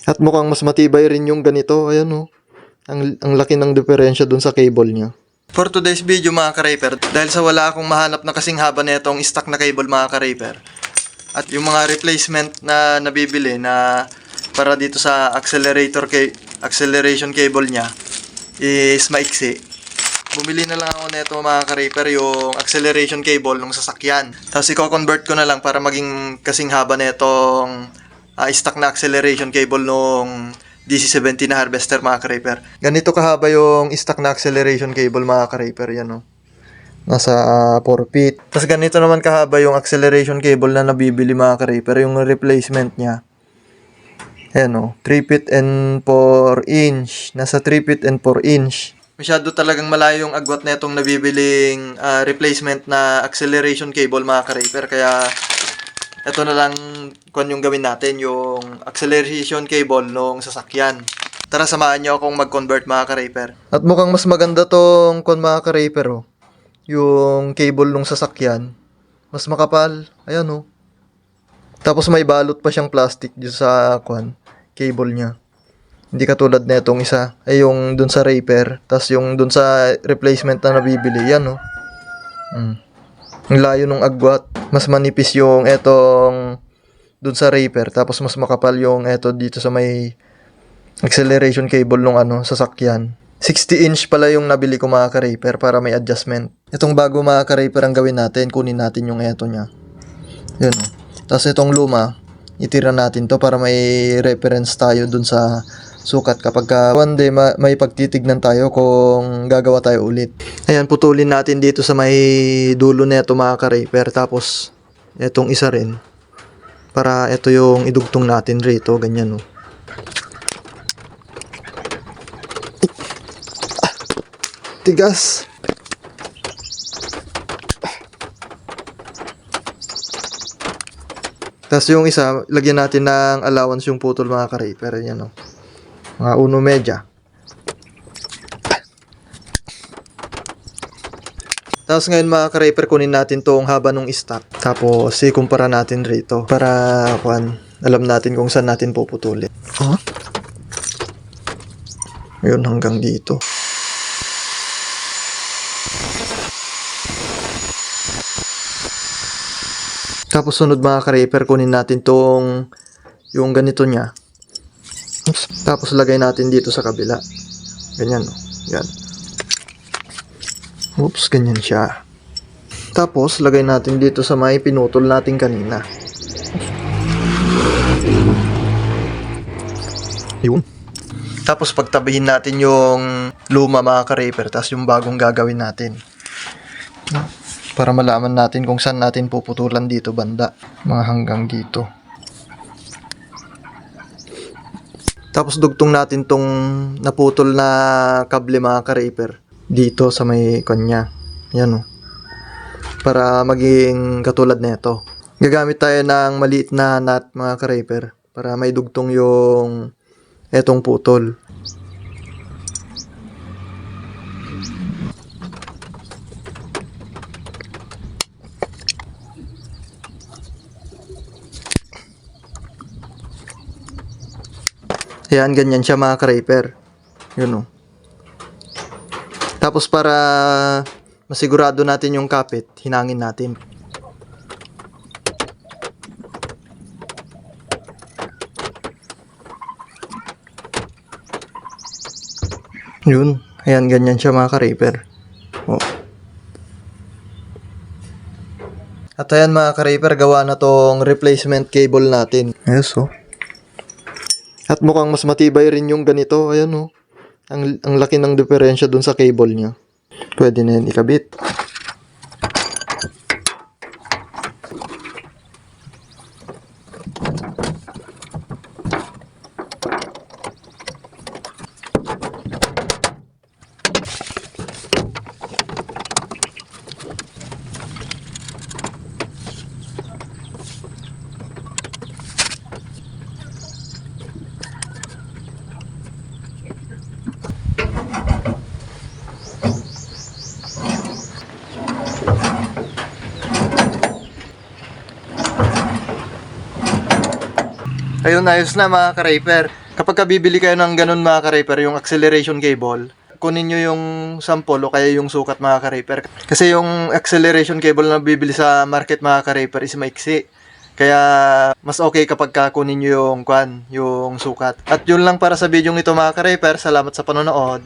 At mukhang mas matibay rin yung ganito. Ayan oh. Ang laki ng diferensya dun sa cable niya. For today's video mga ka-raper, dahil sa wala akong mahanap na kasing haba na itong stock na cable mga ka-raper, at yung mga replacement na nabibili na para dito sa acceleration cable niya is maiksi, bumili na lang ako nito mga ka-raper, yung acceleration cable ng sasakyan. Tapos i-convert ko na lang para maging kasing haba na itong stock na acceleration cable nung DC-70 na harvester mga ka-raper. Ganito kahaba yung stock na acceleration cable mga ka-raper. Yan o. Nasa 4 feet. Tapos ganito naman kahaba yung acceleration cable na nabibili mga ka-raper. Yung replacement niya. Ayan o. 3 feet and 4 inch. Nasa 3 feet and 4 inch. Masyado talagang malayo yung agwat na itong nabibiling replacement na acceleration cable mga ka-raper. Kaya ito na lang kung yung gawin natin, yung acceleration cable nung sasakyan. Tara, samahan nyo akong mag-convert mga ka-raper. At mukhang mas maganda tong mga ka-raper oh. Yung cable nung sasakyan. Mas makapal. Ayan oh. Tapos may balot pa siyang plastic dito sa cable niya. Hindi katulad na itong isa. Ay yung dun sa raper. Tapos yung dun sa replacement na nabibili. Yan oh. Ang layo ng agwat. Mas manipis yung etong dun sa raper. Tapos mas makapal yung eto dito sa may acceleration cable nung sasakyan. 60 inch pala yung nabili ko mga ka-raper para may adjustment. Itong bago mga ka-raper ang gawin natin. Kunin natin yung eto nya. Yun. Tapos itong luma, itira natin to para may reference tayo dun sa sukat kapag one day may pagtitignan tayo kung gagawa tayo ulit. Ayan, putulin natin dito sa may dulo neto mga ka-raper. Tapos etong isa rin para ito yung idugtong natin rito, ganyan oh. Tigas. Tapos yung isa, lagyan natin ng allowance yung putol mga ka-raper. Yan oh. Mga 1 medya. Tapos ngayon mga ka-raper, kunin natin tong haba ng stock. Tapos ikumpara natin rito para alam natin kung saan natin puputulin. Huh? Yun, hanggang dito. Tapos sunod mga ka-raper, kunin natin tong yung ganito niya. Oops. Tapos lagay natin dito sa kabila. Ganyan oh. Yan. Oops, ganyan siya. Tapos lagay natin dito sa may pinutol natin kanina. Yun. Tapos pagtabihin natin yung luma mga ka-raper, tapos yung bagong gagawin natin. Para malaman natin kung saan natin puputulan dito banda. Mga hanggang dito. Tapos dugtong natin tong naputol na kable mga ka-raper dito sa may kanya. Yan o. Para maging katulad nito. Gagamit tayo ng maliit na nut mga ka-raper para may dugtong yung etong putol. Ayan, ganyan siya mga ka-raper. Yun o. Tapos para masigurado natin yung kapit, hinangin natin. Yun. Ayan, ganyan siya mga ka-raper. Oh. At ayan mga ka-raper, gawa na tong replacement cable natin. Yes oh. At mukhang mas matibay rin yung ganito. Ayan oh. Ang laki ng diferensya dun sa cable niya. Pwede na yan ikabit. Ayun, ayos na mga ka-raper. Kapag bibili kayo ng ganun mga ka-repair, yung acceleration cable, kunin nyo yung sample o kaya yung sukat mga ka-repair. Kasi yung acceleration cable na bibili sa market mga ka-repair is maiksi. Kaya mas okay kapag kunin nyo yung sukat. At yun lang para sa video ito mga ka-repair. Salamat sa panonood.